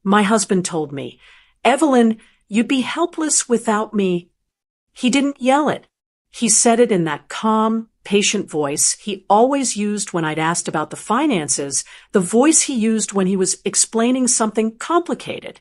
My husband told me, "Evelyn, you'd be helpless without me." He didn't yell it. He said it in that calm, patient voice he always used when I'd asked about the finances, the voice he used when he was explaining something complicated.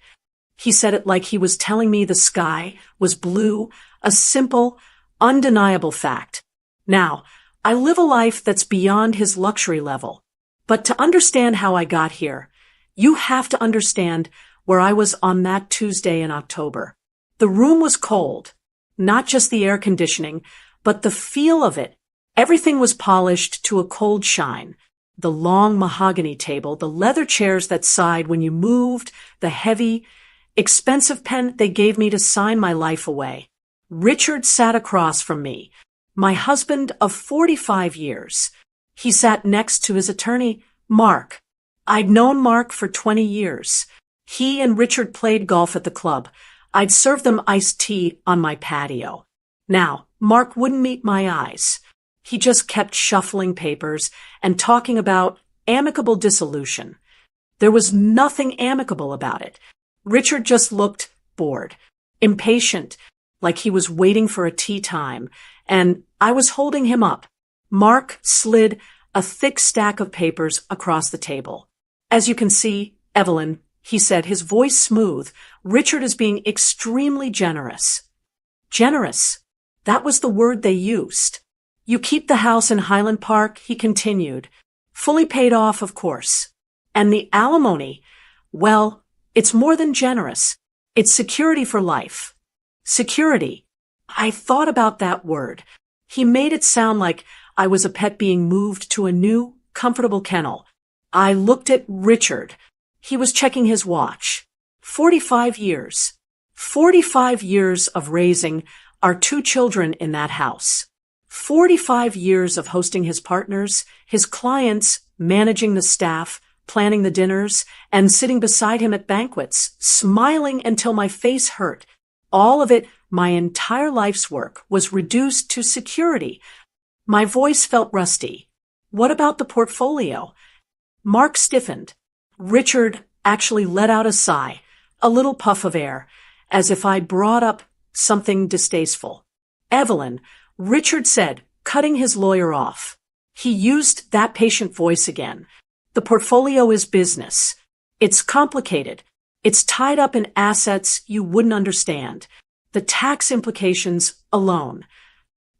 He said it like he was telling me the sky was blue, a simple, undeniable fact. Now, I live a life that's beyond his luxury level. But to understand how I got here, you have to understand where I was on that Tuesday in October. The room was cold, not just the air conditioning, but the feel of it. Everything was polished to a cold shine. The long mahogany table, the leather chairs that sighed when you moved, the heavy, expensive pen they gave me to sign my life away. Richard sat across from me, my husband of 45 years. He sat next to his attorney, Mark. I'd known Mark for 20 years. He and Richard played golf at the club. I'd served them iced tea on my patio. Now, Mark wouldn't meet my eyes. He just kept shuffling papers and talking about amicable dissolution. There was nothing amicable about it. Richard just looked bored, impatient, like he was waiting for a tea time, and I was holding him up. Mark slid a thick stack of papers across the table. "As you can see, Evelyn," he said, his voice smooth, "Richard is being extremely generous." Generous. That was the word they used. "You keep the house in Highland Park," he continued. "Fully paid off, of course. And the alimony, well, it's more than generous. It's security for life." Security. I thought about that word. He made it sound like I was a pet being moved to a new, comfortable kennel. I looked at Richard. He was checking his watch. 45 years. 45 years of raising our 2 children in that house. 45 years of hosting his partners, his clients, managing the staff, planning the dinners, and sitting beside him at banquets, smiling until my face hurt. All of it, my entire life's work, was reduced to security. My voice felt rusty. What about the portfolio? Mark stiffened. Richard actually let out a sigh, a little puff of air, as if I brought up something distasteful. "Evelyn," Richard said, cutting his lawyer off. He used that patient voice again. "The portfolio is business. It's complicated. It's tied up in assets you wouldn't understand. The tax implications alone.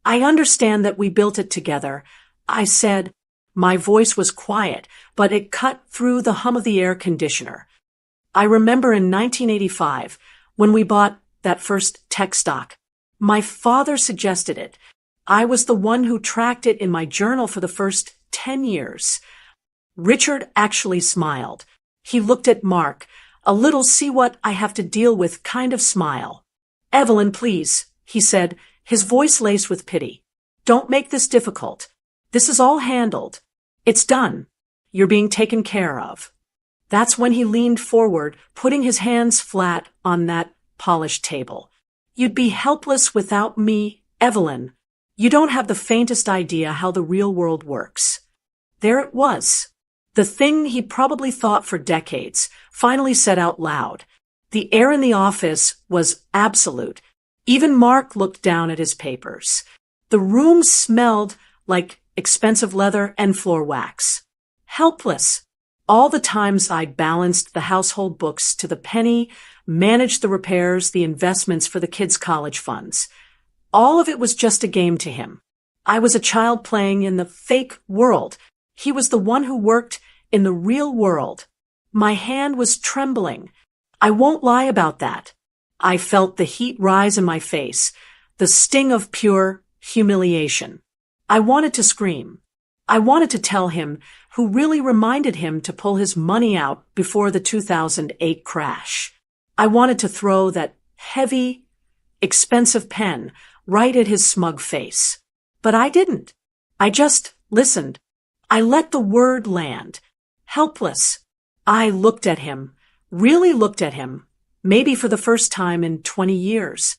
I understand that we built it together," I said. My voice was quiet, but it cut through the hum of the air conditioner. "I remember in 1985, when we bought that first tech stock. My father suggested it. I was the one who tracked it in my journal for the first 10 years. Richard actually smiled. He looked at Mark, a little see what I have to deal with kind of smile. "Evelyn, please," he said, his voice laced with pity. "Don't make this difficult. This is all handled. It's done. You're being taken care of." That's when he leaned forward, putting his hands flat on that polished table. "You'd be helpless without me, Evelyn. You don't have the faintest idea how the real world works." There it was. The thing he probably thought for decades, finally said out loud. The air in the office was absolute. Even Mark looked down at his papers. The room smelled like expensive leather and floor wax. Helpless. All the times I'd balanced the household books to the penny, managed the repairs, the investments for the kids' college funds. All of it was just a game to him. I was a child playing in the fake world. He was the one who worked in the real world. My hand was trembling. I won't lie about that. I felt the heat rise in my face, the sting of pure humiliation. I wanted to scream. I wanted to tell him who really reminded him to pull his money out before the 2008 crash. I wanted to throw that heavy, expensive pen right at his smug face. But I didn't. I just listened. I let the word land. Helpless. I looked at him, really looked at him, maybe for the first time in 20 years.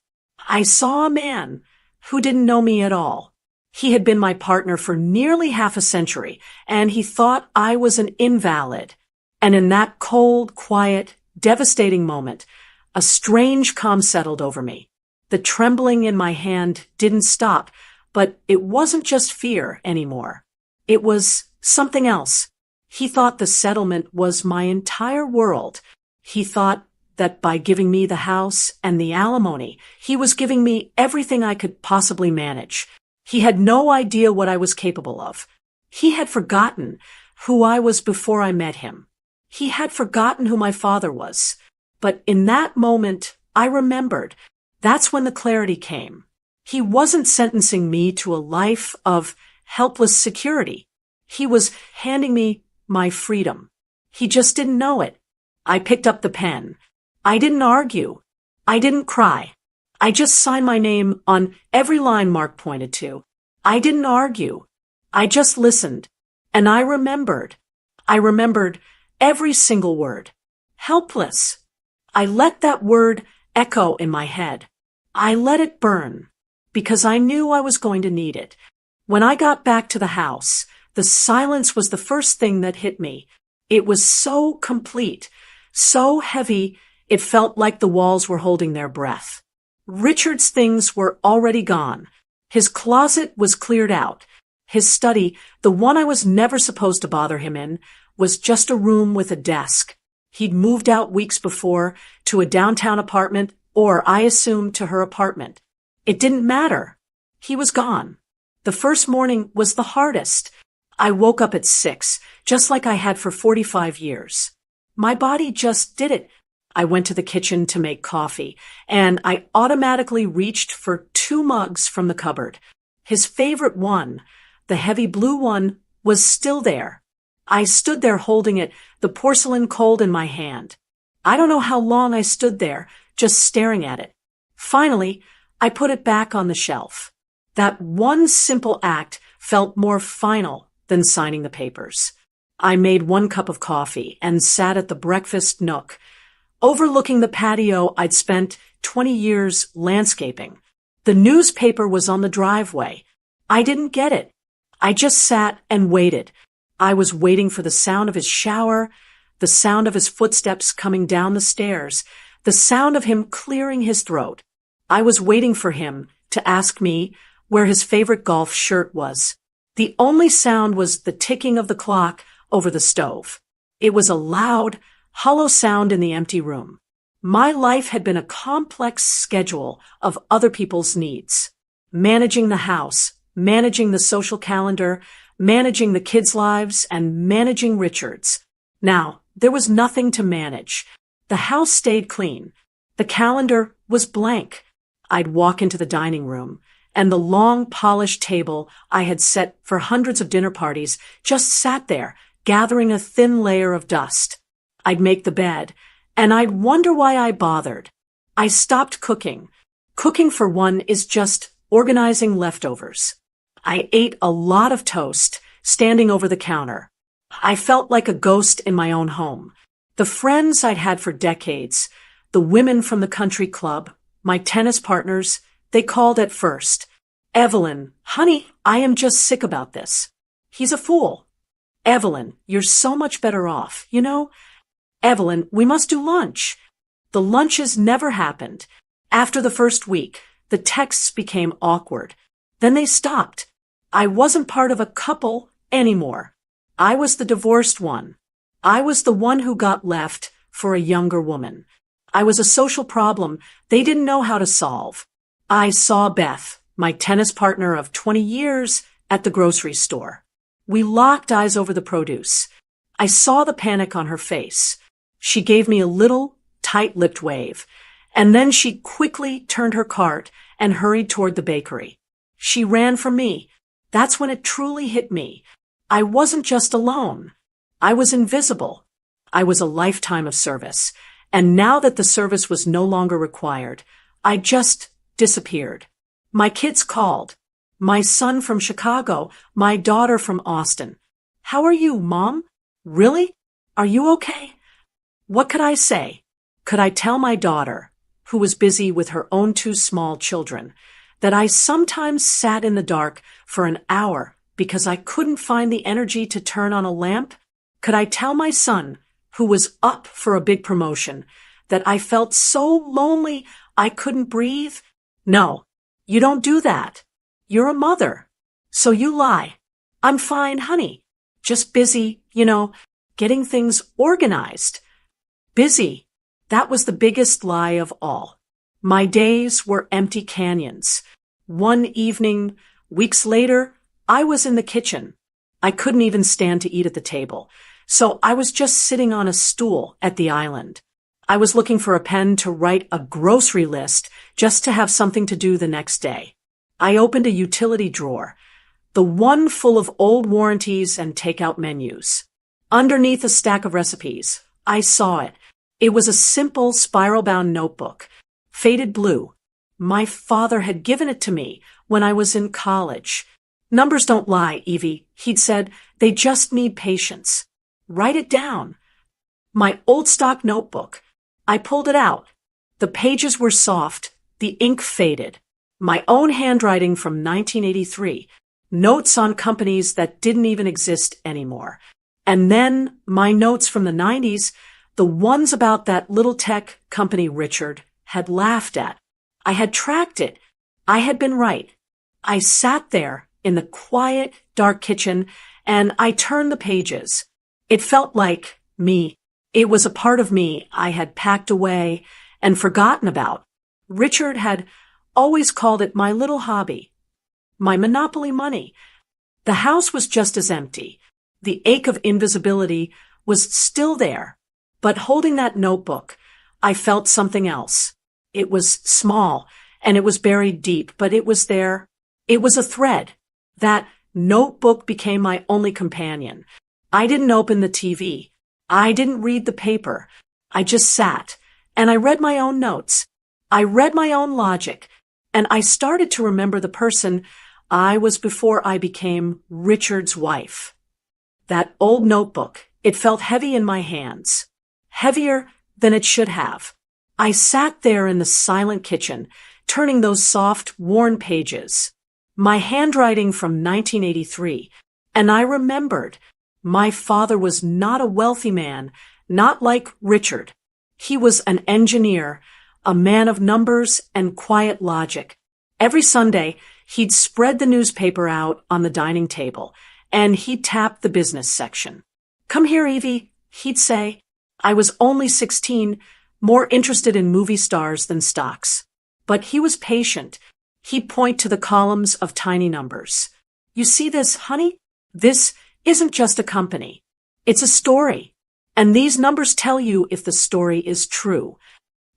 I saw a man who didn't know me at all. He had been my partner for nearly half a century, and he thought I was an invalid. And in that cold, quiet, devastating moment. A strange calm settled over me. The trembling in my hand didn't stop, but it wasn't just fear anymore. It was something else. He thought the settlement was my entire world. He thought that by giving me the house and the alimony, he was giving me everything I could possibly manage. He had no idea what I was capable of. He had forgotten who I was before I met him. He had forgotten who my father was. But in that moment, I remembered. That's when the clarity came. He wasn't sentencing me to a life of helpless security. He was handing me my freedom. He just didn't know it. I picked up the pen. I didn't argue. I didn't cry. I just signed my name on every line Mark pointed to. I didn't argue. I just listened. And I remembered. I remembered every single word. Helpless. I let that word echo in my head. I let it burn because I knew I was going to need it. When I got back to the house, the silence was the first thing that hit me. It was so complete, so heavy, it felt like the walls were holding their breath. Richard's things were already gone. His closet was cleared out. His study, the one I was never supposed to bother him in, was just a room with a desk. He'd moved out weeks before to a downtown apartment, or I assumed to her apartment. It didn't matter. He was gone. The first morning was the hardest. I woke up at 6, just like I had for 45 years. My body just did it. I went to the kitchen to make coffee, and I automatically reached for 2 mugs from the cupboard. His favorite one, the heavy blue one, was still there. I stood there holding it, the porcelain cold in my hand. I don't know how long I stood there, just staring at it. Finally, I put it back on the shelf. That one simple act felt more final than signing the papers. I made 1 cup of coffee and sat at the breakfast nook, overlooking the patio I'd spent 20 years landscaping. The newspaper was on the driveway. I didn't get it. I just sat and waited. I was waiting for the sound of his shower, the sound of his footsteps coming down the stairs, the sound of him clearing his throat. I was waiting for him to ask me where his favorite golf shirt was. The only sound was the ticking of the clock over the stove. It was a loud, hollow sound in the empty room. My life had been a complex schedule of other people's needs. Managing the house, managing the social calendar, managing the kids' lives, and managing Richard's. Now, there was nothing to manage. The house stayed clean. The calendar was blank. I'd walk into the dining room, and the long, polished table I had set for hundreds of dinner parties just sat there, gathering a thin layer of dust. I'd make the bed, and I'd wonder why I bothered. I stopped cooking. Cooking, for one, is just organizing leftovers. I ate a lot of toast, standing over the counter. I felt like a ghost in my own home. The friends I'd had for decades, the women from the country club, my tennis partners, they called at first. Evelyn, honey, I am just sick about this. He's a fool. Evelyn, you're so much better off, you know? Evelyn, we must do lunch. The lunches never happened. After the first week, the texts became awkward. Then they stopped. I wasn't part of a couple anymore. I was the divorced one. I was the one who got left for a younger woman. I was a social problem they didn't know how to solve. I saw Beth, my tennis partner of 20 years, at the grocery store. We locked eyes over the produce. I saw the panic on her face. She gave me a little, tight-lipped wave, and then she quickly turned her cart and hurried toward the bakery. She ran from me. That's when it truly hit me. I wasn't just alone. I was invisible. I was a lifetime of service. And now that the service was no longer required, I just disappeared. My kids called. My son from Chicago, my daughter from Austin. How are you, Mom? Really? Are you okay? What could I say? Could I tell my daughter, who was busy with her own 2 small children, that I sometimes sat in the dark for an hour because I couldn't find the energy to turn on a lamp? Could I tell my son, who was up for a big promotion, that I felt so lonely I couldn't breathe? No, you don't do that. You're a mother. So you lie. I'm fine, honey. Just busy, getting things organized. Busy. That was the biggest lie of all. My days were empty canyons. One evening, weeks later, I was in the kitchen. I couldn't even stand to eat at the table, so I was just sitting on a stool at the island. I was looking for a pen to write a grocery list just to have something to do the next day. I opened a utility drawer, the one full of old warranties and takeout menus. Underneath a stack of recipes, I saw it. It was a simple spiral-bound notebook, faded blue. My father had given it to me when I was in college. Numbers don't lie, Evie, he'd said. They just need patience. Write it down. My old stock notebook. I pulled it out. The pages were soft. The ink faded. My own handwriting from 1983. Notes on companies that didn't even exist anymore. And then my notes from the 90s, the ones about that little tech company Richard had laughed at. I had tracked it. I had been right. I sat there in the quiet, dark kitchen, and I turned the pages. It felt like me. It was a part of me I had packed away and forgotten about. Richard had always called it my little hobby, my monopoly money. The house was just as empty. The ache of invisibility was still there. But holding that notebook, I felt something else. It was small, and it was buried deep, but it was there. It was a thread. That notebook became my only companion. I didn't open the TV. I didn't read the paper. I just sat, and I read my own notes. I read my own logic, and I started to remember the person I was before I became Richard's wife. That old notebook, it felt heavy in my hands. Heavier than it should have. I sat there in the silent kitchen, turning those soft, worn pages. My handwriting from 1983, and I remembered my father was not a wealthy man, not like Richard. He was an engineer, a man of numbers and quiet logic. Every Sunday, he'd spread the newspaper out on the dining table, and he'd tap the business section. "Come here, Evie," he'd say. I was only 16, more interested in movie stars than stocks. But he was patient. He'd point to the columns of tiny numbers. "You see this, honey? This isn't just a company. It's a story. And these numbers tell you if the story is true."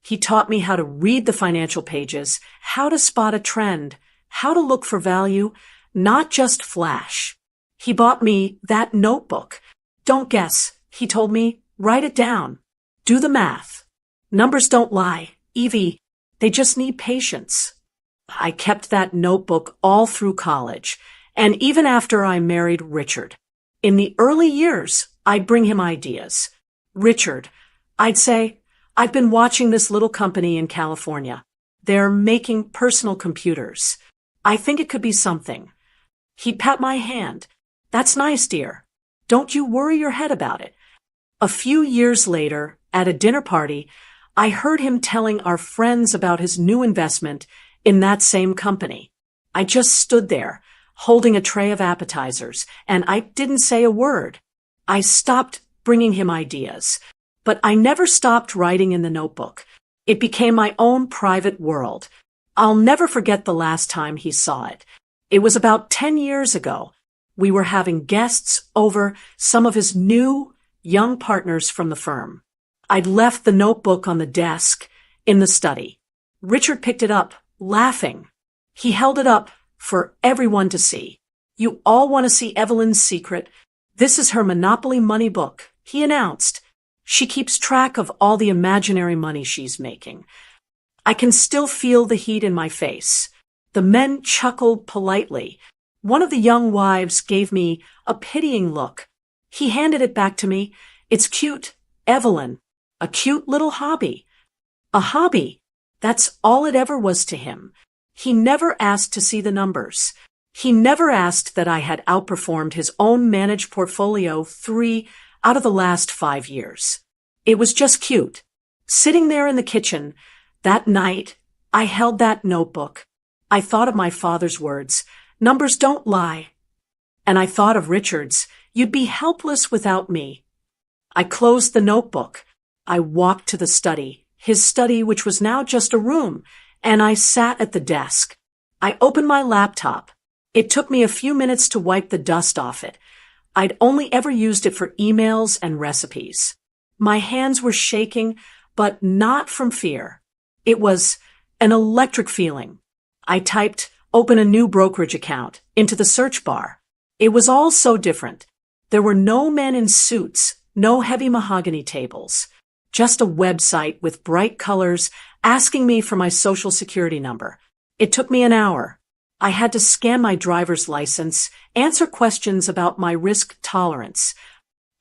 He taught me how to read the financial pages, how to spot a trend, how to look for value, not just flash. He bought me that notebook. "Don't guess," he told me. "Write it down. Do the math. Numbers don't lie, Evie. They just need patience." I kept that notebook all through college, and even after I married Richard. In the early years, I'd bring him ideas. "Richard," I'd say, "I've been watching this little company in California. They're making personal computers. I think it could be something." He'd pat my hand. "That's nice, dear. Don't you worry your head about it." A few years later, at a dinner party, I heard him telling our friends about his new investment in that same company. I just stood there, holding a tray of appetizers, and I didn't say a word. I stopped bringing him ideas, but I never stopped writing in the notebook. It became my own private world. I'll never forget the last time he saw it. It was about 10 years ago. We were having guests over, some of his new, young partners from the firm. I'd left the notebook on the desk in the study. Richard picked it up, laughing. He held it up for everyone to see. "You all want to see Evelyn's secret. This is her Monopoly money book," he announced. "She keeps track of all the imaginary money she's making." I can still feel the heat in my face. The men chuckled politely. One of the young wives gave me a pitying look. He handed it back to me. "It's cute, Evelyn. A cute little hobby." A hobby. That's all it ever was to him. He never asked to see the numbers. He never asked that I had outperformed his own managed portfolio 3 out of the last 5 years. It was just cute. Sitting there in the kitchen, that night, I held that notebook. I thought of my father's words, "Numbers don't lie." And I thought of Richard's, "You'd be helpless without me." I closed the notebook. I walked to the study, his study which was now just a room, and I sat at the desk. I opened my laptop. It took me a few minutes to wipe the dust off it. I'd only ever used it for emails and recipes. My hands were shaking, but not from fear. It was an electric feeling. I typed, "Open a new brokerage account," into the search bar. It was all so different. There were no men in suits, no heavy mahogany tables. Just a website with bright colors asking me for my social security number. It took me an hour. I had to scan my driver's license, answer questions about my risk tolerance.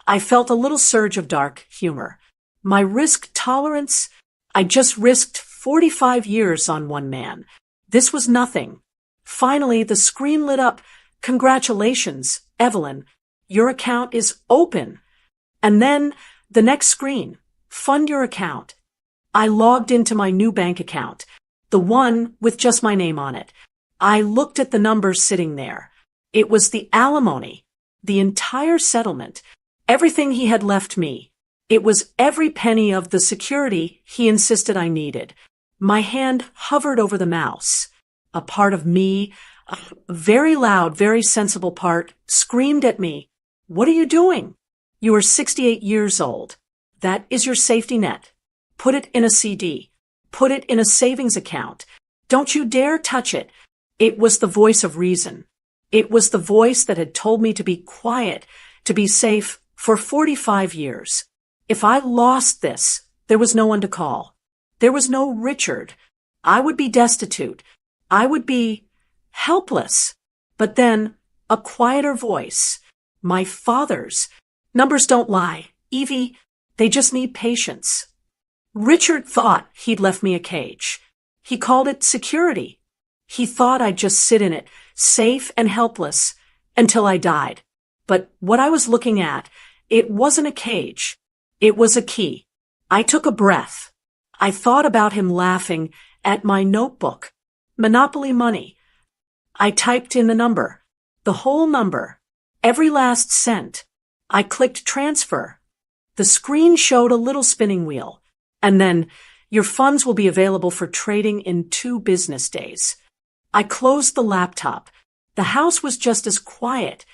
I felt a little surge of dark humor. My risk tolerance? I just risked 45 years on one man. This was nothing. Finally, the screen lit up. "Congratulations, Evelyn. Your account is open." And then the next screen. "Fund your account." I logged into my new bank account, the one with just my name on it. I looked at the numbers sitting there. It was the alimony, the entire settlement, everything he had left me. It was every penny of the security he insisted I needed. My hand hovered over the mouse. A part of me, a very loud, very sensible part, screamed at me, "What are you doing? You are 68 years old. That is your safety net. Put it in a CD. Put it in a savings account. Don't you dare touch it." It was the voice of reason. It was the voice that had told me to be quiet, to be safe for 45 years. If I lost this, there was no one to call. There was no Richard. I would be destitute. I would be helpless. But then, a quieter voice. My father's. "Numbers don't lie. Evie, they just need patience." Richard thought he'd left me a cage. He called it security. He thought I'd just sit in it, safe and helpless, until I died. But what I was looking at, it wasn't a cage. It was a key. I took a breath. I thought about him laughing at my notebook. Monopoly money. I typed in the number. The whole number. Every last cent. I clicked transfer. The screen showed a little spinning wheel. And then, "Your funds will be available for trading in 2 business days." I closed the laptop. The house was just as quiet.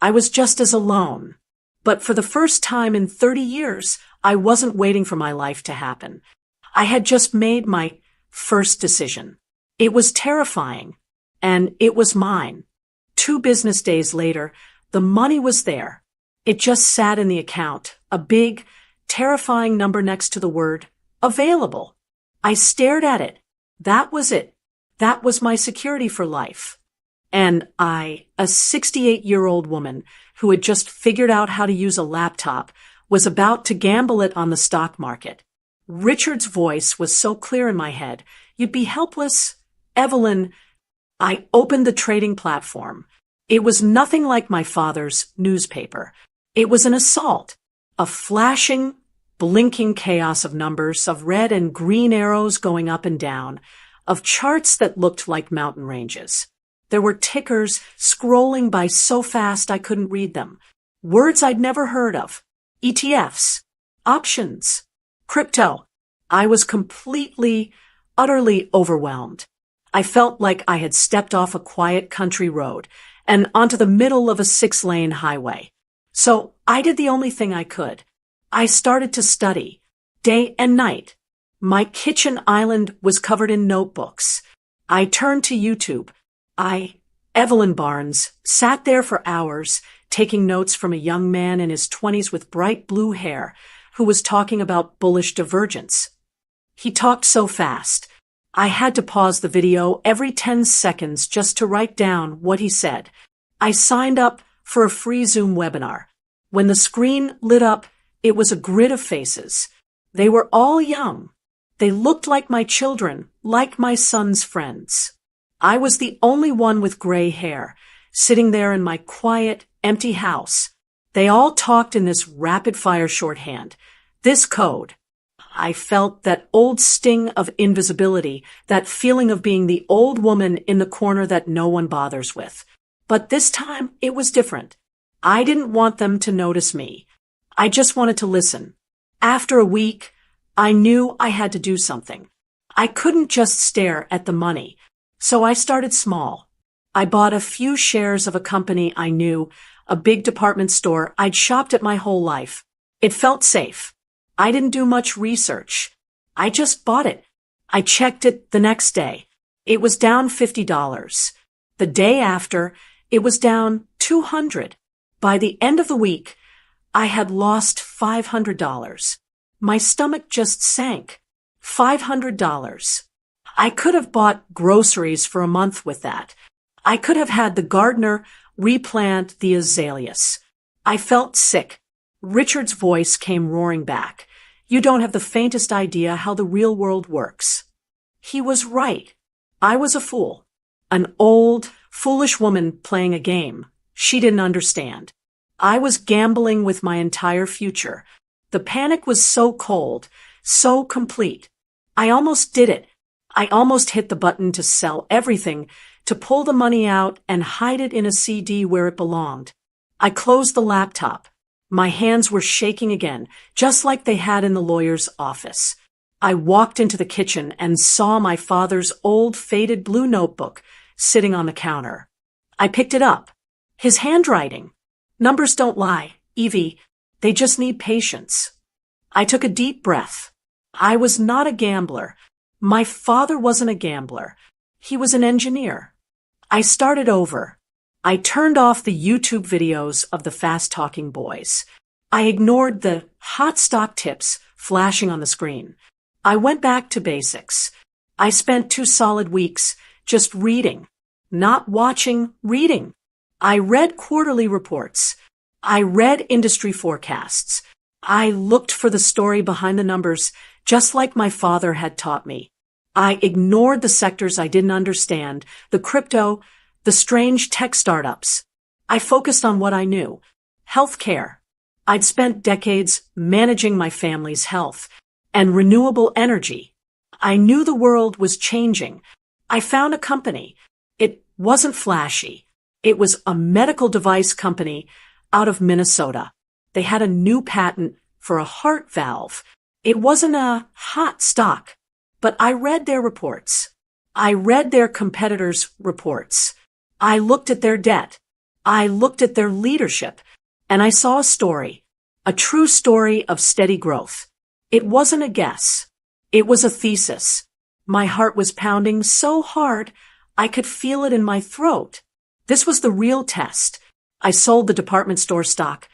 I was just as alone. But for the first time in 30 years, I wasn't waiting for my life to happen. I had just made my first decision. It was terrifying, and it was mine. 2 business days later, the money was there. It just sat in the account, a big, terrifying number next to the word available. I stared at it. That was it. That was my security for life. And I, a 68-year-old woman who had just figured out how to use a laptop, was about to gamble it on the stock market. Richard's voice was so clear in my head. "You'd be helpless, Evelyn." I opened the trading platform. It was nothing like my father's newspaper. It was an assault, a flashing, blinking chaos of numbers, of red and green arrows going up and down, of charts that looked like mountain ranges. There were tickers scrolling by so fast I couldn't read them. Words I'd never heard of. ETFs. Options. Crypto. I was completely, utterly overwhelmed. I felt like I had stepped off a quiet country road and onto the middle of a 6-lane highway. So I did the only thing I could. I started to study, day and night. My kitchen island was covered in notebooks. I turned to YouTube. Evelyn Barnes, sat there for hours, taking notes from a young man in his 20s with bright blue hair, who was talking about bullish divergence. He talked so fast. I had to pause the video every 10 seconds just to write down what he said. I signed up for a free Zoom webinar. When the screen lit up, it was a grid of faces. They were all young. They looked like my children, like my son's friends. I was the only one with gray hair, sitting there in my quiet, empty house. They all talked in this rapid-fire shorthand. This code. I felt that old sting of invisibility, that feeling of being the old woman in the corner that no one bothers with. But this time, it was different. I didn't want them to notice me. I just wanted to listen. After a week, I knew I had to do something. I couldn't just stare at the money. So I started small. I bought a few shares of a company I knew, a big department store I'd shopped at my whole life. It felt safe. I didn't do much research. I just bought it. I checked it the next day. It was down $50. The day after, it was down $200. By the end of the week, I had lost $500. My stomach just sank. $500. I could have bought groceries for a month with that. I could have had the gardener replant the azaleas. I felt sick. Richard's voice came roaring back. You don't have the faintest idea how the real world works. He was right. I was a fool. An old, foolish woman playing a game. She didn't understand. I was gambling with my entire future. The panic was so cold, so complete. I almost did it. I almost hit the button to sell everything, to pull the money out and hide it in a CD where it belonged. I closed the laptop. My hands were shaking again, just like they had in the lawyer's office. I walked into the kitchen and saw my father's old faded blue notebook sitting on the counter. I picked it up. His handwriting. Numbers don't lie, Evie. They just need patience. I took a deep breath. I was not a gambler. My father wasn't a gambler. He was an engineer. I started over. I turned off the YouTube videos of the fast-talking boys. I ignored the hot stock tips flashing on the screen. I went back to basics. I spent 2 solid weeks just reading, not watching, reading. I read quarterly reports. I read industry forecasts. I looked for the story behind the numbers, just like my father had taught me. I ignored the sectors I didn't understand, the crypto, the strange tech startups. I focused on what I knew. Healthcare. I'd spent decades managing my family's health. And renewable energy. I knew the world was changing. I found a company. It wasn't flashy. It was a medical device company out of Minnesota. They had a new patent for a heart valve. It wasn't a hot stock, but I read their reports. I read their competitors' reports. I looked at their debt. I looked at their leadership, and I saw a story, a true story of steady growth. It wasn't a guess. It was a thesis. My heart was pounding so hard, I could feel it in my throat. This was the real test. I sold the department store stock.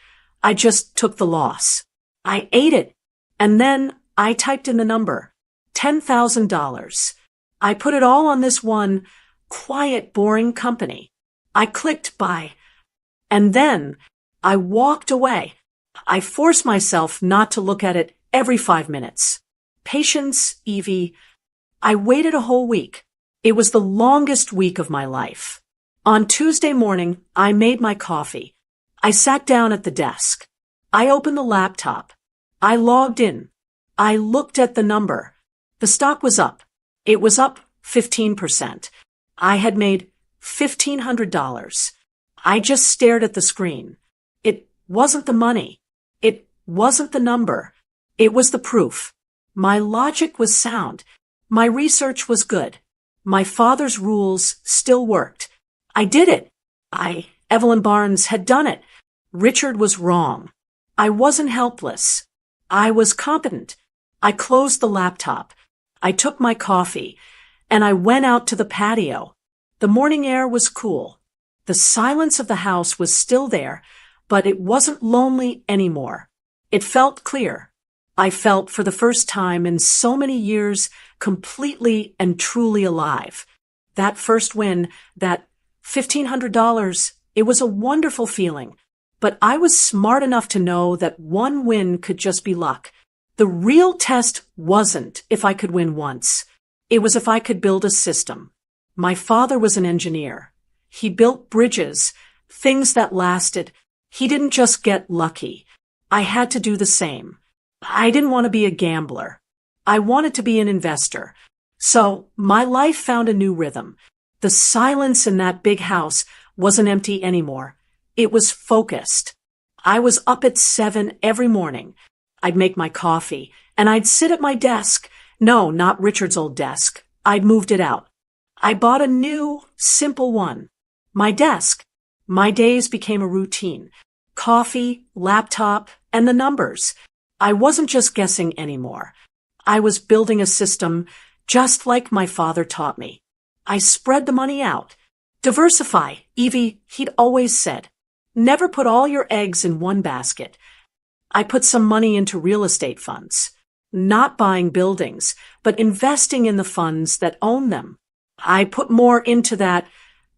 I just took the loss. I ate it. And then I typed in the number, $10,000. I put it all on this one quiet, boring company. I clicked buy. And then I walked away. I forced myself not to look at it every 5 minutes. Patience, Evie. I waited a whole week. It was the longest week of my life. On Tuesday morning, I made my coffee. I sat down at the desk. I opened the laptop. I logged in. I looked at the number. The stock was up. It was up 15%. I had made $1,500. I just stared at the screen. It wasn't the money. It wasn't the number. It was the proof. My logic was sound. My research was good. My father's rules still worked. I did it. Evelyn Barnes, had done it. Richard was wrong. I wasn't helpless. I was competent. I closed the laptop. I took my coffee, and I went out to the patio. The morning air was cool. The silence of the house was still there, but it wasn't lonely anymore. It felt clear. I felt for the first time in so many years completely and truly alive. That first win, that $1,500, it was a wonderful feeling. But I was smart enough to know that one win could just be luck. The real test wasn't if I could win once. It was if I could build a system. My father was an engineer. He built bridges, things that lasted. He didn't just get lucky. I had to do the same. I didn't want to be a gambler. I wanted to be an investor. So my life found a new rhythm. The silence in that big house wasn't empty anymore. It was focused. I was up at 7 every morning. I'd make my coffee, and I'd sit at my desk. No, not Richard's old desk. I'd moved it out. I bought a new, simple one. My desk. My days became a routine. Coffee, laptop, and the numbers. I wasn't just guessing anymore. I was building a system just like my father taught me. I spread the money out. Diversify, Evie, he'd always said. Never put all your eggs in one basket. I put some money into real estate funds. Not buying buildings, but investing in the funds that own them. I put more into that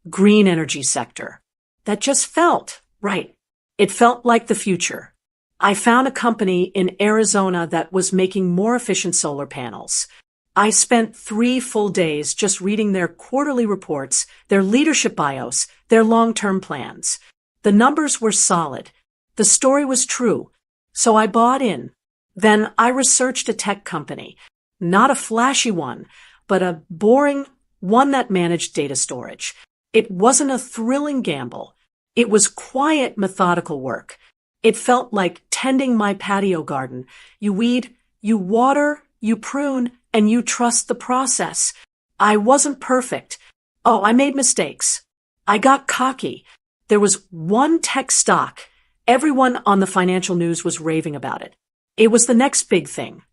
green energy sector. That just felt right. It felt like the future. I found a company in Arizona that was making more efficient solar panels. I spent 3 full days just reading their quarterly reports, their leadership bios, their long-term plans. The numbers were solid. The story was true. So I bought in. Then I researched a tech company. Not a flashy one, but a boring one that managed data storage. It wasn't a thrilling gamble. It was quiet, methodical work. It felt like tending my patio garden. You weed, you water, you prune, and you trust the process. I wasn't perfect. Oh, I made mistakes. I got cocky. There was one tech stock. Everyone on the financial news was raving about it. It was the next big thing.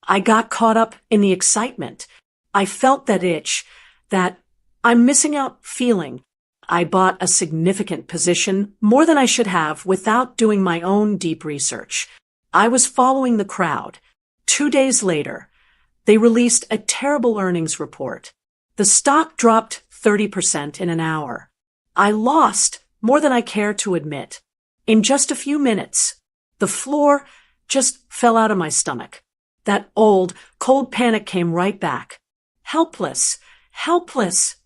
I got caught up in the excitement. I felt that itch, that I'm missing out feeling. I bought a significant position, more than I should have, without doing my own deep research. I was following the crowd. 2 days later, they released a terrible earnings report. The stock dropped 30% in an hour. I lost more than I care to admit. In just a few minutes, the floor just fell out of my stomach. That old, cold panic came right back. Helpless, helpless.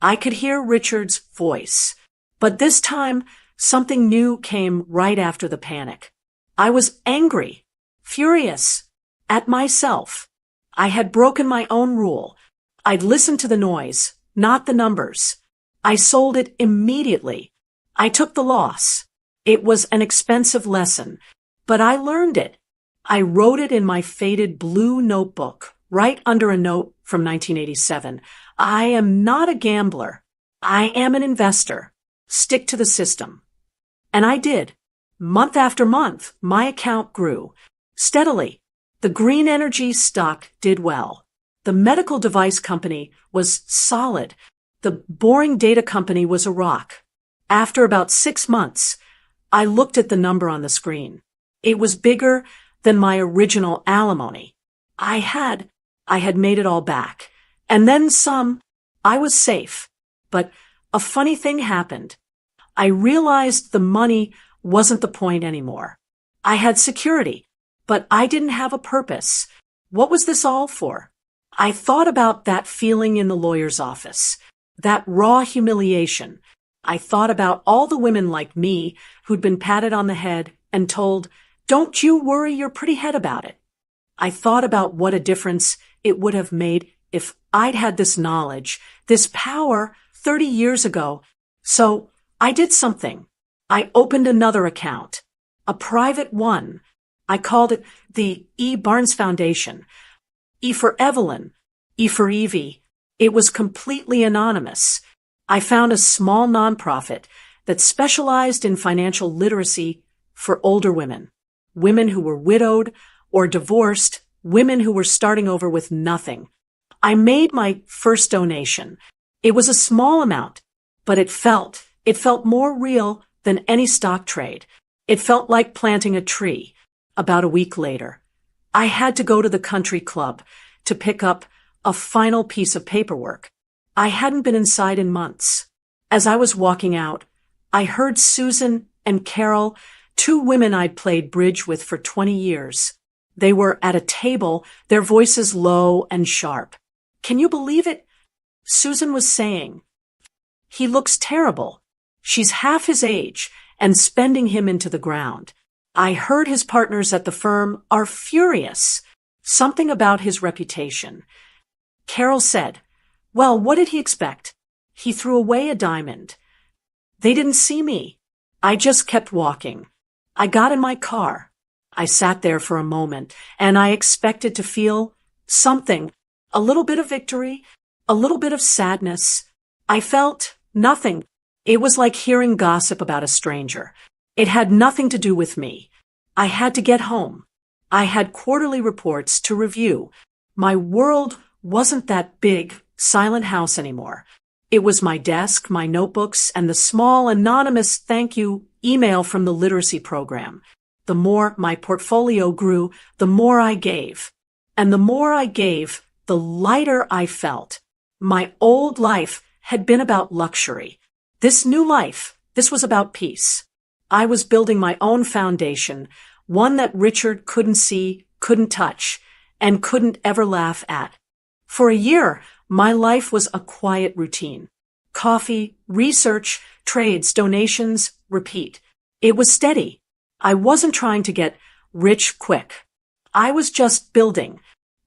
I could hear Richard's voice, but this time something new came right after the panic. I was angry, furious, at myself. I had broken my own rule. I'd listened to the noise, not the numbers. I sold it immediately. I took the loss. It was an expensive lesson, but I learned it. I wrote it in my faded blue notebook, right under a note from 1987. I am not a gambler. I am an investor. Stick to the system. And I did. Month after month, my account grew. Steadily. The green energy stock did well. The medical device company was solid. The boring data company was a rock. After about 6 months, I looked at the number on the screen. It was bigger than my original alimony. I had made it all back. And then some. I was safe. But a funny thing happened. I realized the money wasn't the point anymore. I had security, but I didn't have a purpose. What was this all for? I thought about that feeling in the lawyer's office, that raw humiliation. I thought about all the women like me who'd been patted on the head and told, "Don't you worry your pretty head about it." I thought about what a difference it would have made if I'd had this knowledge, this power 30 years ago. So I did something. I opened another account, a private one. I called it the E. Barnes Foundation. E for Evelyn, E for Evie. It was completely anonymous. I found a small nonprofit that specialized in financial literacy for older women, women who were widowed or divorced, women who were starting over with nothing. I made my first donation. It was a small amount, but it felt more real than any stock trade. It felt like planting a tree. About a week later, I had to go to the country club to pick up a final piece of paperwork. I hadn't been inside in months. As I was walking out, I heard Susan and Carol, 2 women I'd played bridge with for 20 years. They were at a table, their voices low and sharp. "Can you believe it?" Susan was saying. "He looks terrible. She's half his age and spending him into the ground. I heard his partners at the firm are furious." Something about his reputation. Carol said, "Well, what did he expect? He threw away a diamond." They didn't see me. I just kept walking. I got in my car. I sat there for a moment, and I expected to feel something, a little bit of victory, a little bit of sadness. I felt nothing. It was like hearing gossip about a stranger. It had nothing to do with me. I had to get home. I had quarterly reports to review. My world wasn't that big, silent house anymore. It was my desk, my notebooks, and the small anonymous thank you email from the literacy program. The more my portfolio grew, the more I gave. And the more I gave, the lighter I felt. My old life had been about luxury. This new life, this was about peace. I was building my own foundation, one that Richard couldn't see, couldn't touch, and couldn't ever laugh at. For a year, my life was a quiet routine. Coffee, research, trades, donations, repeat. It was steady. I wasn't trying to get rich quick. I was just building.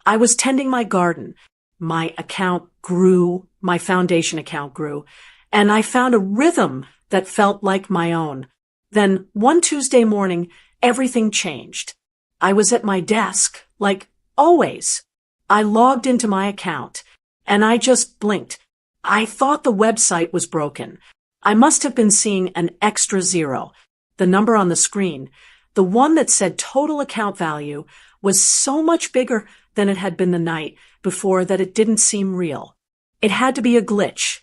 I was tending my garden. My account grew, my foundation account grew, and I found a rhythm that felt like my own. Then one Tuesday morning, everything changed. I was at my desk, like always. I logged into my account, and I just blinked. I thought the website was broken. I must have been seeing an extra zero. The number on the screen, the one that said total account value, was so much bigger than it had been the night before that it didn't seem real. It had to be a glitch.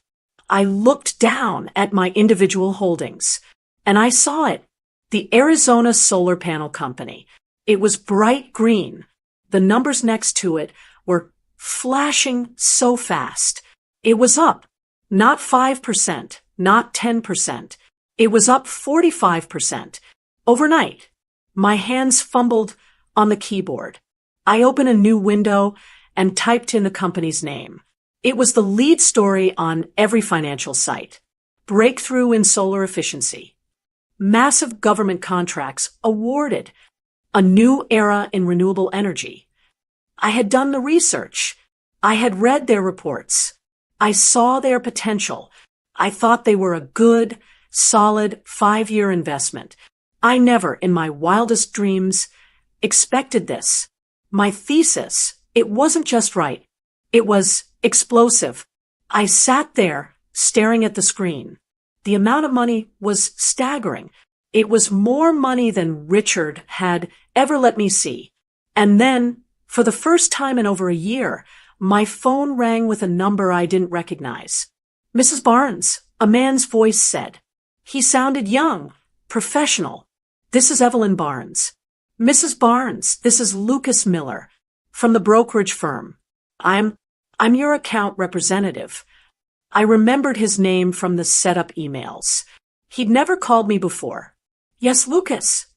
I looked down at my individual holdings, and I saw it. The Arizona Solar Panel Company. It was bright green. The numbers next to it were flashing so fast. It was up, not 5%, not 10%. It was up 45%. Overnight, my hands fumbled on the keyboard. I opened a new window and typed in the company's name. It was the lead story on every financial site. Breakthrough in solar efficiency. Massive government contracts awarded. A new era in renewable energy. I had done the research. I had read their reports. I saw their potential. I thought they were a good, solid 5-year investment. I never, in my wildest dreams, expected this. My thesis, it wasn't just right. It was explosive. I sat there, staring at the screen. The amount of money was staggering. It was more money than Richard had ever let me see. And then, for the first time in over a year, my phone rang with a number I didn't recognize. "Mrs. Barnes," a man's voice said. He sounded young, professional. "This is Evelyn Barnes." "Mrs. Barnes, this is Lucas Miller, from the brokerage firm. I'm your account representative." I remembered his name from the setup emails. He'd never called me before. "Yes, Lucas."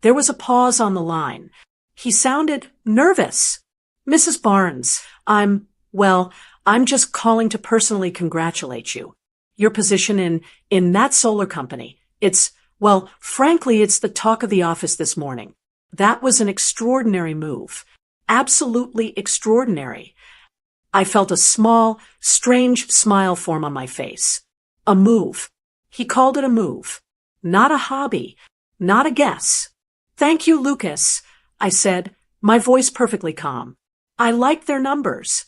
There was a pause on the line. He sounded nervous. "Mrs. Barnes, I'm just calling to personally congratulate you. Your position in that solar company. Frankly, it's the talk of the office this morning. That was an extraordinary move. Absolutely extraordinary." I felt a small, strange smile form on my face. A move. He called it a move. Not a hobby. Not a guess. "Thank you, Lucas," I said, my voice perfectly calm. "I like their numbers."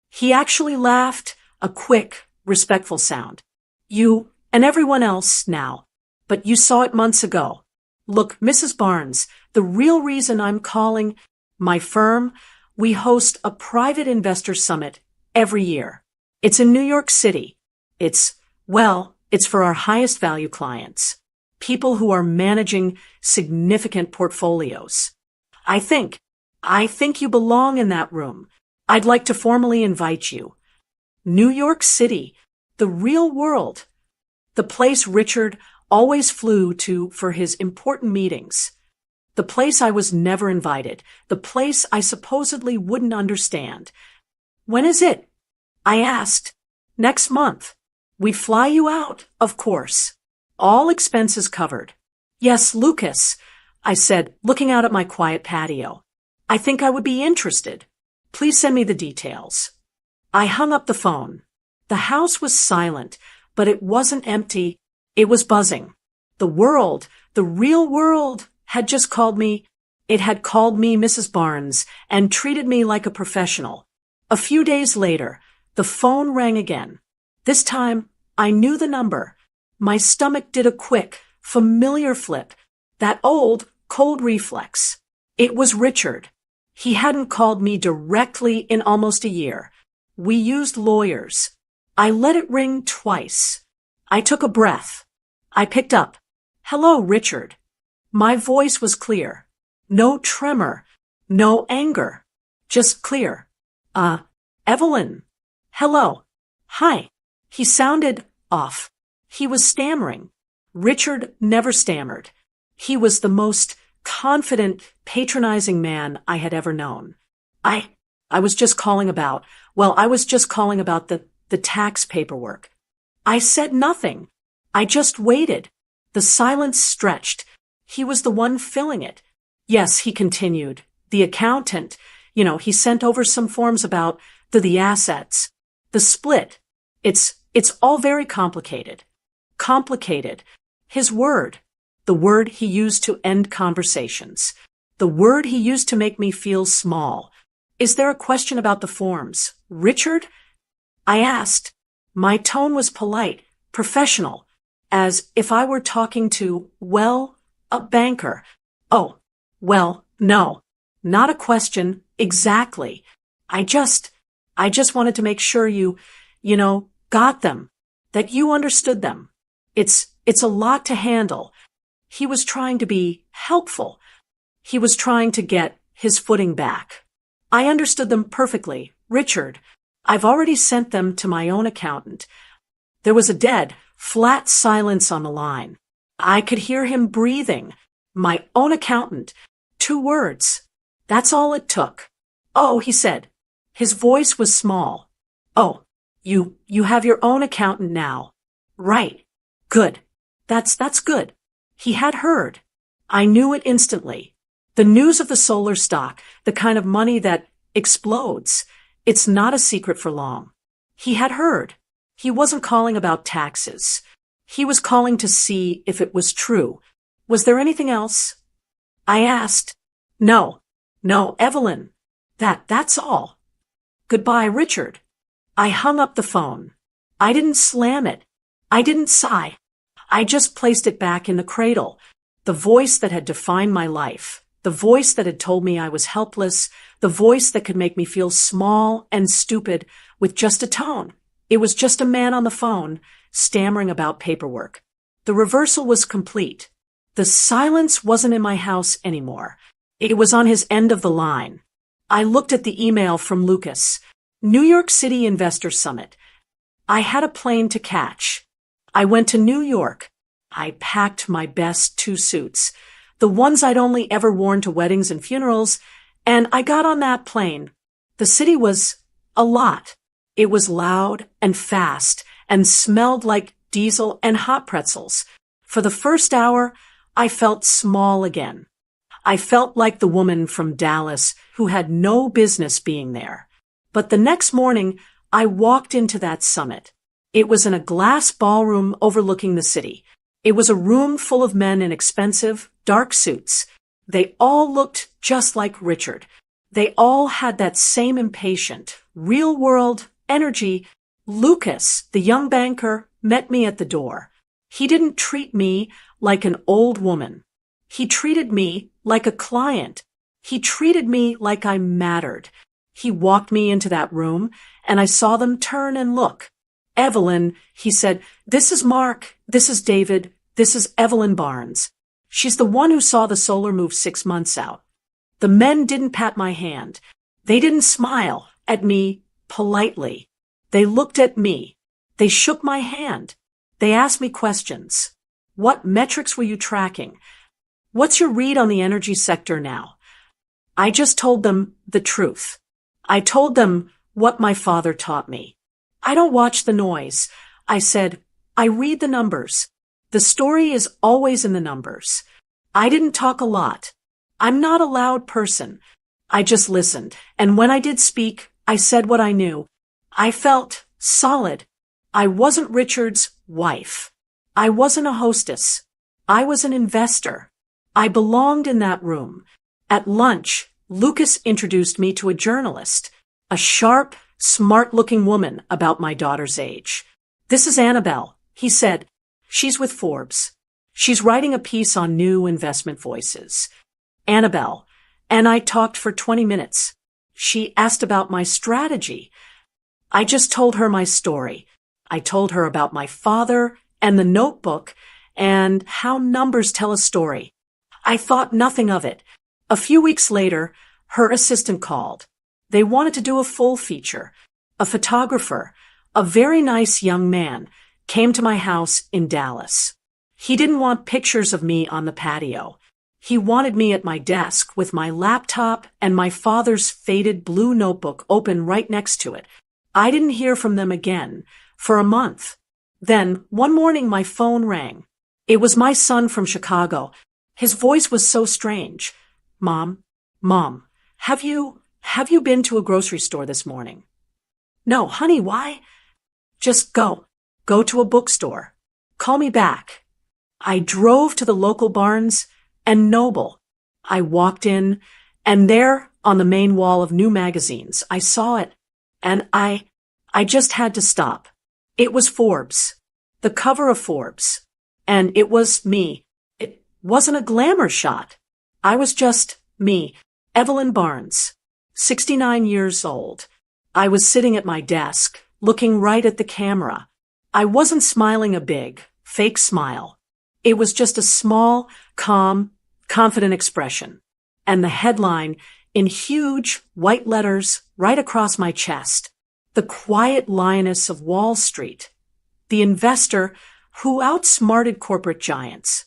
He actually laughed, a quick, respectful sound. "You and everyone else now. But you saw it months ago. Look, Mrs. Barnes, the real reason I'm calling my firm, we host a private investor summit every year. It's in New York City. It's for our highest value clients. People who are managing significant portfolios. I think you belong in that room. I'd like to formally invite you. New York City, the real world. The place Richard always flew to for his important meetings. The place I was never invited. The place I supposedly wouldn't understand. "When is it?" I asked. "Next month. We fly you out, of course. All expenses covered." "Yes, Lucas," I said, looking out at my quiet patio. I think I would be interested. Please send me the details. I hung up the phone. The house was silent, but it wasn't empty. It was buzzing. The world, the real world, had just called me. It had called me Mrs. Barnes and treated me like a professional. A few days later, the phone rang again. This time, I knew the number. My stomach did a quick, familiar flip. That old, cold reflex. It was Richard. He hadn't called me directly in almost a year. We used lawyers. I let it ring twice. I took a breath. I picked up. Hello, Richard. My voice was clear. No tremor. No anger. Just clear. Evelyn. Hello. Hi. He sounded off. He was stammering. Richard never stammered. He was the most confident, patronizing man I had ever known. I was just calling about the tax paperwork. I said nothing. I just waited. The silence stretched. He was the one filling it. Yes, he continued. The accountant, he sent over some forms about the assets. The split. It's all very complicated. Complicated. His word. The word he used to end conversations. The word he used to make me feel small. Is there a question about the forms? Richard? I asked. My tone was polite, professional, as if I were talking to, a banker. Oh, well, no, not a question, exactly. I just wanted to make sure you got them, that you understood them. It's a lot to handle. He was trying to be helpful. He was trying to get his footing back. I understood them perfectly. Richard, I've already sent them to my own accountant. There was a dead, flat silence on the line. I could hear him breathing. My own accountant. 2 words. That's all it took. Oh, he said. His voice was small. Oh, you have your own accountant now. Right. Good. That's good. He had heard. I knew it instantly. The news of the solar stock, the kind of money that explodes. It's not a secret for long. He had heard. He wasn't calling about taxes. He was calling to see if it was true. Was there anything else? I asked. No, Evelyn. That's all. Goodbye, Richard. I hung up the phone. I didn't slam it. I didn't sigh. I just placed it back in the cradle. The voice that had defined my life. The voice that had told me I was helpless. The voice that could make me feel small and stupid with just a tone. It was just a man on the phone, stammering about paperwork. The reversal was complete. The silence wasn't in my house anymore. It was on his end of the line. I looked at the email from Lucas. New York City Investor Summit. I had a plane to catch. I went to New York. I packed my best 2 suits, the ones I'd only ever worn to weddings and funerals, and I got on that plane. The city was a lot. It was loud and fast and smelled like diesel and hot pretzels. For the first hour, I felt small again. I felt like the woman from Dallas who had no business being there. But the next morning, I walked into that summit. It was in a glass ballroom overlooking the city. It was a room full of men in expensive, dark suits. They all looked just like Richard. They all had that same impatient, real-world energy. Lucas, the young banker, met me at the door. He didn't treat me like an old woman. He treated me like a client. He treated me like I mattered. He walked me into that room, and I saw them turn and look. Evelyn, he said, this is Mark, this is David, this is Evelyn Barnes. She's the one who saw the solar move 6 months out. The men didn't pat my hand. They didn't smile at me politely. They looked at me. They shook my hand. They asked me questions. What metrics were you tracking? What's your read on the energy sector now? I just told them the truth. I told them what my father taught me. I don't watch the noise. I said, I read the numbers. The story is always in the numbers. I didn't talk a lot. I'm not a loud person. I just listened, and when I did speak, I said what I knew. I felt solid. I wasn't Richard's wife. I wasn't a hostess. I was an investor. I belonged in that room. At lunch, Lucas introduced me to a journalist, a sharp, smart-looking woman about my daughter's age. "This is Annabelle," he said. "She's with Forbes. She's writing a piece on new investment voices." Annabelle and I talked for 20 minutes. She asked about my strategy. I just told her my story. I told her about my father and the notebook and how numbers tell a story. I thought nothing of it. A few weeks later, her assistant called. They wanted to do a full feature. A photographer, a very nice young man, came to my house in Dallas. He didn't want pictures of me on the patio. He wanted me at my desk with my laptop and my father's faded blue notebook open right next to it. I didn't hear from them again for a month. Then, one morning, my phone rang. It was my son from Chicago. His voice was so strange. Mom, have you been to a grocery store this morning?" "No, honey, why?" "Just go to a bookstore. Call me back." I drove to the local Barnes and Noble. I walked in, and there, on the main wall of new magazines, I saw it, and I just had to stop. It was Forbes, the cover of Forbes, and it was me. It wasn't a glamour shot. I was just me, Evelyn Barnes, 69 years old. I was sitting at my desk, looking right at the camera. I wasn't smiling a big, fake smile. It was just a small, calm, confident expression. And the headline, in huge white letters right across my chest, "The Quiet Lioness of Wall Street, the investor who outsmarted corporate giants."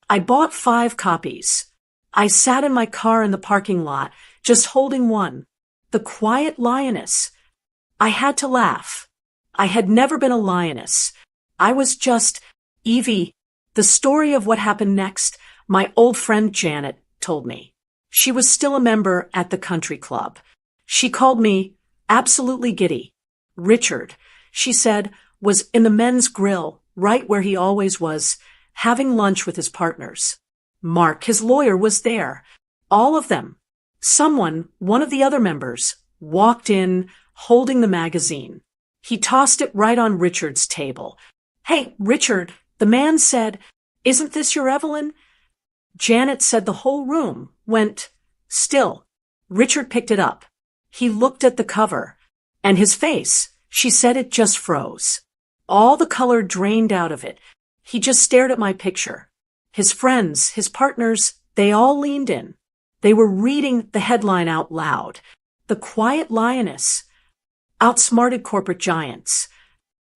I bought 5 copies. I sat in my car in the parking lot, just holding one. The Quiet Lioness. I had to laugh. I had never been a lioness. I was just Evie. The story of what happened next, my old friend Janet told me. She was still a member at the country club. She called me absolutely giddy. Richard, she said, was in the men's grill, right where he always was, having lunch with his partners. Mark, his lawyer, was there. All of them. Someone, one of the other members, walked in, holding the magazine. He tossed it right on Richard's table. "Hey, Richard," the man said, "isn't this your Evelyn?" Janet said the whole room went still. Richard picked it up. He looked at the cover, and his face, she said, it just froze. All the color drained out of it. He just stared at my picture. His friends, his partners, they all leaned in. They were reading the headline out loud. "The Quiet Lioness outsmarted corporate giants."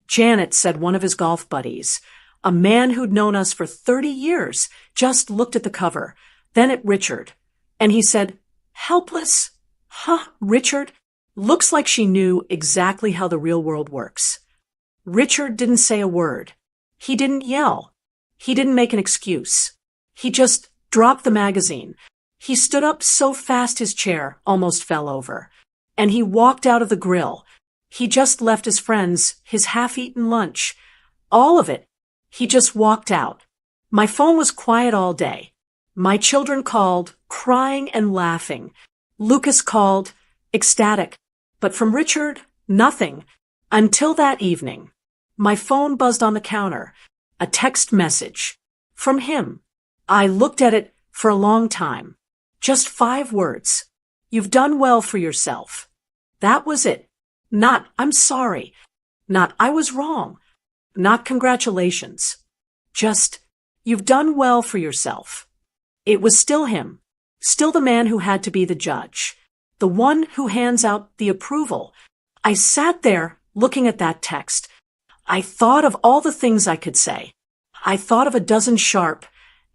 Janet said one of his golf buddies, a man who'd known us for 30 years, just looked at the cover, then at Richard, and he said, "Helpless?" "Huh, Richard?" Looks like she knew exactly how the real world works. Richard didn't say a word. He didn't yell. He didn't make an excuse. He just dropped the magazine. He stood up so fast his chair almost fell over. And he walked out of the grill. He just left his friends his half-eaten lunch. All of it. He just walked out. My phone was quiet all day. My children called, crying and laughing. Lucas called, ecstatic. But from Richard, nothing. Until that evening. My phone buzzed on the counter. A text message. From him. I looked at it for a long time. Just 5 words. "You've done well for yourself." That was it. Not, "I'm sorry." Not, "I was wrong." Not, "Congratulations." Just, "You've done well for yourself." It was still him. Still the man who had to be the judge. The one who hands out the approval. I sat there looking at that text. I thought of all the things I could say. I thought of a dozen sharp,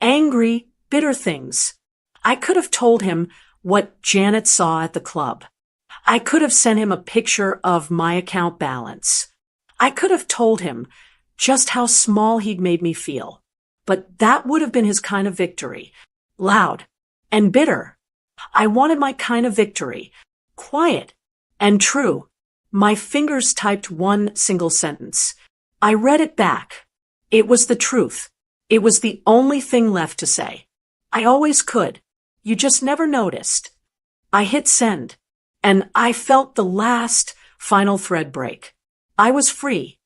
angry, bitter things. I could have told him what Janet saw at the club. I could have sent him a picture of my account balance. I could have told him just how small he'd made me feel. But that would have been his kind of victory. Loud and bitter. I wanted my kind of victory. Quiet and true. My fingers typed one single sentence. I read it back. It was the truth. It was the only thing left to say. I always could. You just never noticed. I hit send, and I felt the last, final thread break. I was free.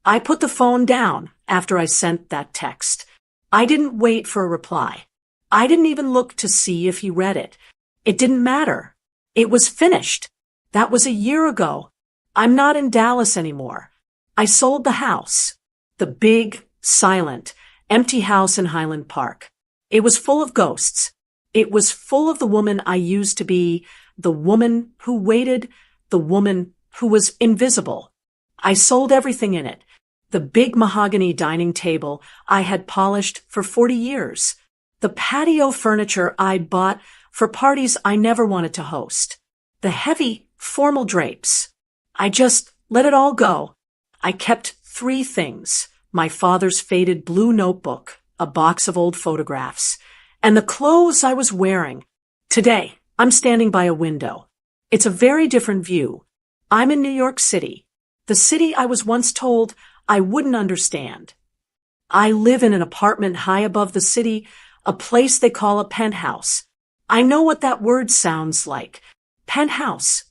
I put the phone down after I sent that text. I didn't wait for a reply. I didn't even look to see if he read it. It didn't matter. It was finished. That was a year ago. I'm not in Dallas anymore. I sold the house. The big, silent, empty house in Highland Park. It was full of ghosts. It was full of the woman I used to be, the woman who waited, the woman who was invisible. I sold everything in it. The big mahogany dining table I had polished for 40 years. The patio furniture I'd bought for parties I never wanted to host. The heavy, formal drapes. I just let it all go. I kept 3 things: my father's faded blue notebook, a box of old photographs, and the clothes I was wearing. Today, I'm standing by a window. It's a very different view. I'm in New York City, the city I was once told I wouldn't understand. I live in an apartment high above the city, a place they call a penthouse. I know what that word sounds like. Penthouse.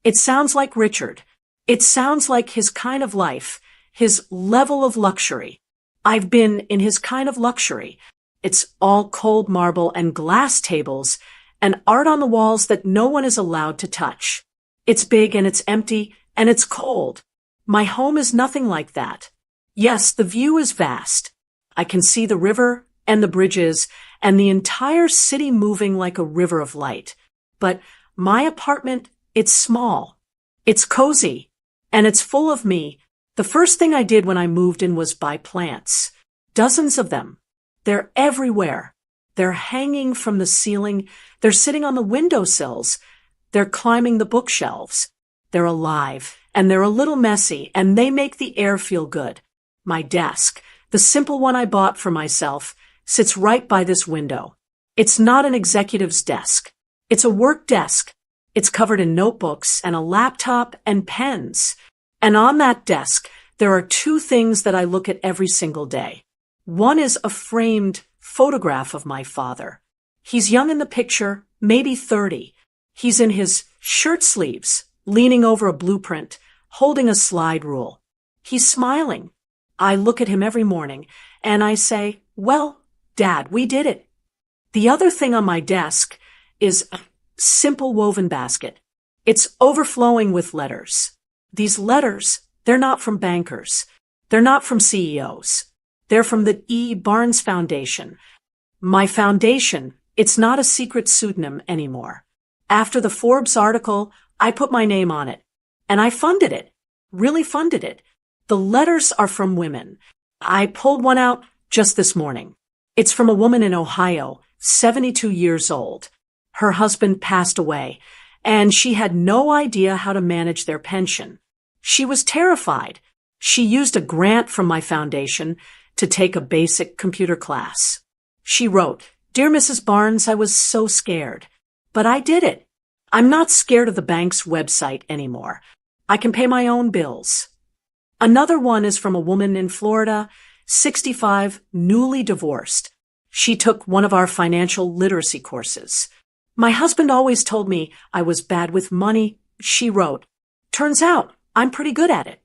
It sounds like Richard. It sounds like his kind of life, his level of luxury. I've been in his kind of luxury. It's all cold marble and glass tables and art on the walls that no one is allowed to touch. It's big and it's empty and it's cold. My home is nothing like that. Yes, the view is vast. I can see the river and the bridges and the entire city moving like a river of light. But my apartment, it's small. It's cozy. And it's full of me. The first thing I did when I moved in was buy plants. Dozens of them. They're everywhere. They're hanging from the ceiling. They're sitting on the windowsills. They're climbing the bookshelves. They're alive, and they're a little messy, and they make the air feel good. My desk, the simple one I bought for myself, sits right by this window. It's not an executive's desk. It's a work desk. It's covered in notebooks and a laptop and pens. And on that desk, there are 2 things that I look at every single day. One is a framed photograph of my father. He's young in the picture, maybe 30. He's in his shirt sleeves, leaning over a blueprint, holding a slide rule. He's smiling. I look at him every morning, and I say, "Well, Dad, we did it." The other thing on my desk is a simple woven basket. It's overflowing with letters. These letters, they're not from bankers. They're not from CEOs. They're from the E. Barnes Foundation. My foundation, it's not a secret pseudonym anymore. After the Forbes article, I put my name on it. And I funded it. Really funded it. The letters are from women. I pulled one out just this morning. It's from a woman in Ohio, 72 years old. Her husband passed away, and she had no idea how to manage their pension. She was terrified. She used a grant from my foundation to take a basic computer class. She wrote, "Dear Mrs. Barnes, I was so scared. But I did it. I'm not scared of the bank's website anymore. I can pay my own bills." Another one is from a woman in Florida, 65, newly divorced. She took one of our financial literacy courses. "My husband always told me I was bad with money," she wrote. "Turns out I'm pretty good at it."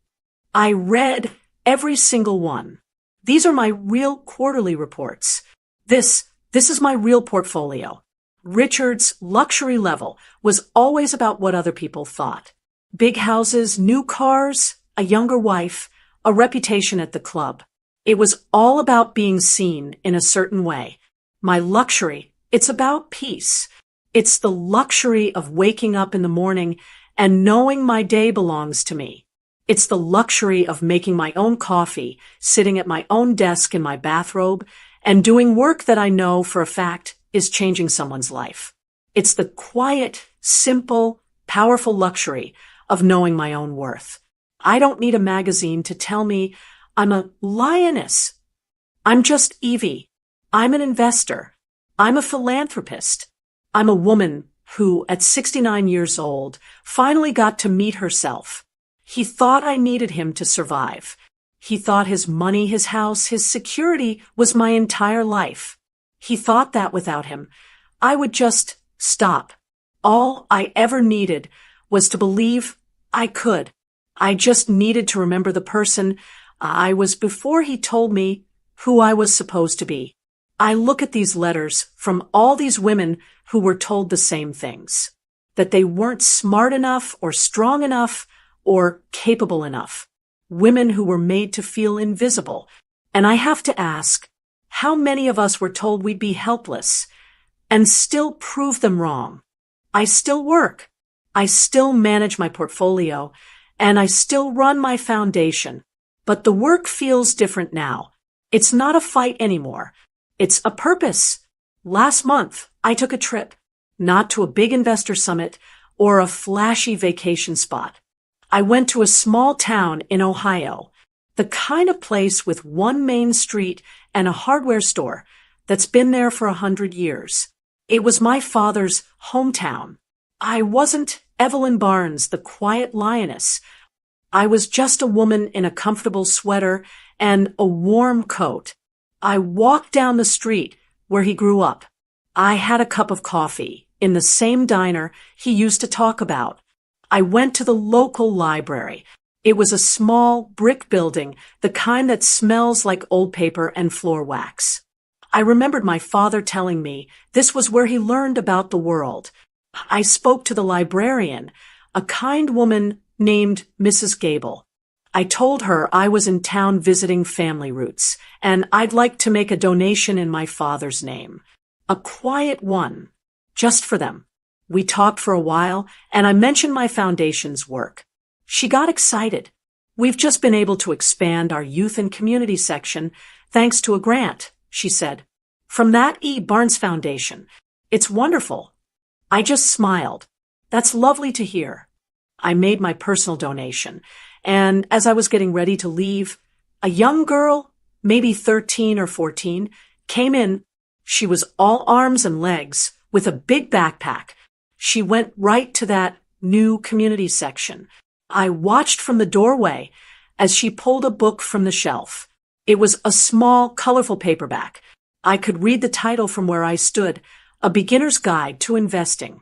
I read every single one. These are my real quarterly reports. This is my real portfolio. Richard's luxury level was always about what other people thought. Big houses, new cars, a younger wife, a reputation at the club. It was all about being seen in a certain way. My luxury, it's about peace. It's the luxury of waking up in the morning and knowing my day belongs to me. It's the luxury of making my own coffee, sitting at my own desk in my bathrobe, and doing work that I know for a fact is changing someone's life. It's the quiet, simple, powerful luxury of knowing my own worth. I don't need a magazine to tell me I'm a lioness. I'm just Evie. I'm an investor. I'm a philanthropist. I'm a woman who, at 69 years old, finally got to meet herself. He thought I needed him to survive. He thought his money, his house, his security was my entire life. He thought that without him, I would just stop. All I ever needed was to believe I could. I just needed to remember the person I was before he told me who I was supposed to be. I look at these letters from all these women who were told the same things, that they weren't smart enough or strong enough or capable enough. Women who were made to feel invisible. And I have to ask, how many of us were told we'd be helpless and still prove them wrong? I still work. I still manage my portfolio, and I still run my foundation. But the work feels different now. It's not a fight anymore. It's a purpose. Last month, I took a trip, not to a big investor summit or a flashy vacation spot. I went to a small town in Ohio, the kind of place with one main street and a hardware store that's been there for 100 years. It was my father's hometown. I wasn't Evelyn Barnes, the quiet lioness. I was just a woman in a comfortable sweater and a warm coat. I walked down the street where he grew up. I had a cup of coffee in the same diner he used to talk about. I went to the local library. It was a small brick building, the kind that smells like old paper and floor wax. I remembered my father telling me this was where he learned about the world. I spoke to the librarian, a kind woman named Mrs. Gable. I told her I was in town visiting family roots, and I'd like to make a donation in my father's name. A quiet one, just for them. We talked for a while, and I mentioned my foundation's work. She got excited. We've just been able to expand our youth and community section thanks to a grant, she said, from that E. Barnes Foundation. It's wonderful. I just smiled. That's lovely to hear. I made my personal donation, and as I was getting ready to leave, a young girl, maybe 13 or 14, came in. She was all arms and legs with a big backpack. She went right to that new community section. I watched from the doorway as she pulled a book from the shelf. It was a small, colorful paperback. I could read the title from where I stood, A Beginner's Guide to Investing.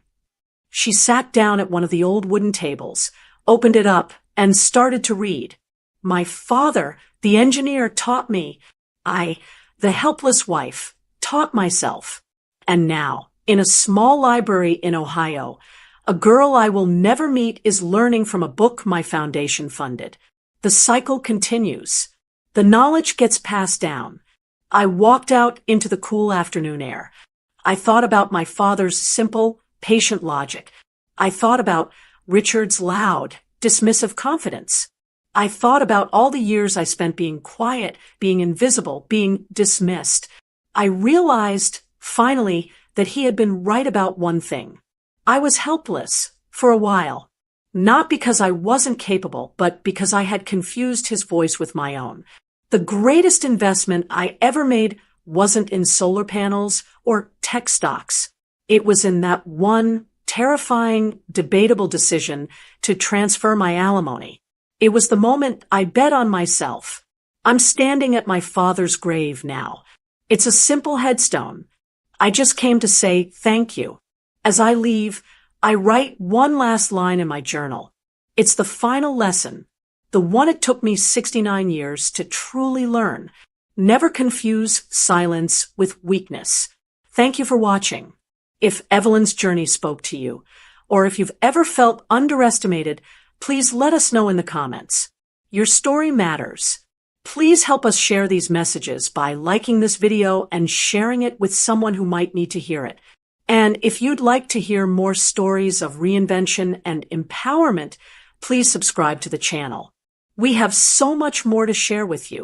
She sat down at one of the old wooden tables, opened it up, and started to read. My father, the engineer, taught me. The helpless wife, taught myself. And now, in a small library in Ohio, a girl I will never meet is learning from a book my foundation funded. The cycle continues. The knowledge gets passed down. I walked out into the cool afternoon air. I thought about my father's simple, patient logic. I thought about Richard's loud, dismissive confidence. I thought about all the years I spent being quiet, being invisible, being dismissed. I realized, finally, that he had been right about one thing. I was helpless for a while, not because I wasn't capable, but because I had confused his voice with my own. The greatest investment I ever made wasn't in solar panels or tech stocks. It was in that one terrifying, debatable decision to transfer my alimony. It was the moment I bet on myself. I'm standing at my father's grave now. It's a simple headstone. I just came to say thank you. As I leave, I write one last line in my journal. It's the final lesson, the one it took me 69 years to truly learn. Never confuse silence with weakness. Thank you for watching. If Evelyn's journey spoke to you, or if you've ever felt underestimated, please let us know in the comments. Your story matters. Please help us share these messages by liking this video and sharing it with someone who might need to hear it. And if you'd like to hear more stories of reinvention and empowerment, please subscribe to the channel. We have so much more to share with you.